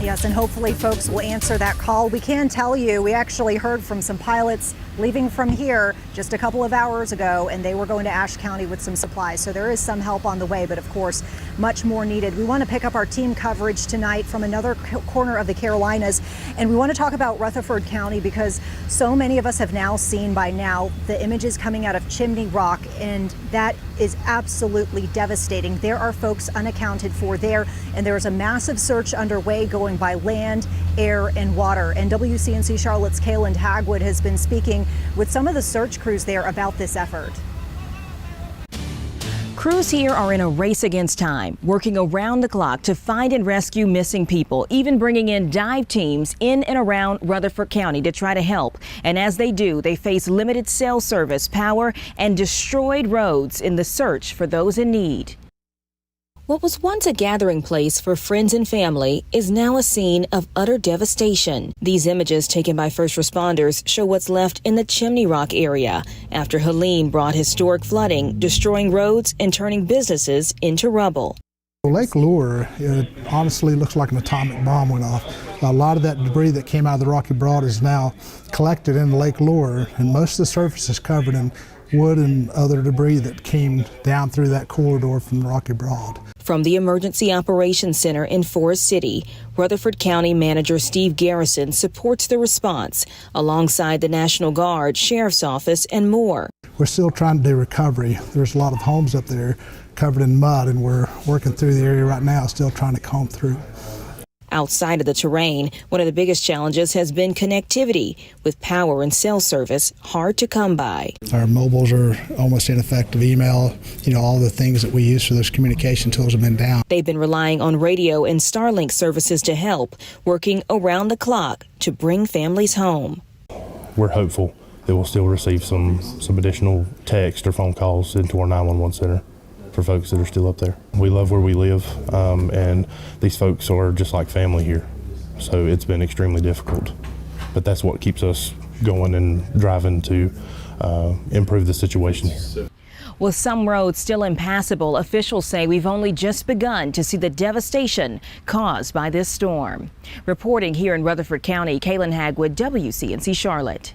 Yes, and hopefully folks will answer that call. We can tell you, we actually heard from some pilots leaving from here just a couple of hours ago, and they were going to Ashe County with some supplies. So there is some help on the way, but of course, much more needed. We want to pick up our team coverage tonight from another corner of the Carolinas, and we want to talk about Rutherford County because so many of us have now seen by now the images coming out of Chimney Rock, and that is absolutely devastating. There are folks unaccounted for there, and there is a massive search underway going by land, air, and water. And WCNC Charlotte's Kayland Hagwood has been speaking with some of the search crews there about this effort. Crews here are in a race against time, working around the clock to find and rescue missing people, even bringing in dive teams in and around Rutherford County to try to help. And as they do, they face limited cell service, power, and destroyed roads in the search for those in need. What was once a gathering place for friends and family is now a scene of utter devastation. These images taken by first responders show what's left in the Chimney Rock area after Helene brought historic flooding, destroying roads and turning businesses into rubble. Lake Lure, it honestly looks like an atomic bomb went off. A lot of that debris that came out of the Rocky Broad is now collected in Lake Lure, and most of the surface is covered in wood and other debris that came down through that corridor from the Rocky Broad. From the Emergency Operations Center in Forest City, Rutherford County Manager Steve Garrison supports the response alongside the National Guard, Sheriff's Office, and more. We're still trying to do recovery. There's a lot of homes up there covered in mud, and we're working through the area right now, still trying to comb through. Outside of the terrain, one of the biggest challenges has been connectivity, with power and cell service hard to come by. Our mobiles are almost ineffective. Email, all the things that we use for those communication tools have been down. They've been relying on radio and Starlink services to help, working around the clock to bring families home. We're hopeful that we'll still receive some additional text or phone calls into our 911 center for folks that are still up there. We love where we live, and these folks are just like family here. So it's been extremely difficult, but that's what keeps us going and driving to improve the situation. With some roads still impassable, officials say we've only just begun to see the devastation caused by this storm. Reporting here in Rutherford County, Kayland Hagwood, WCNC Charlotte.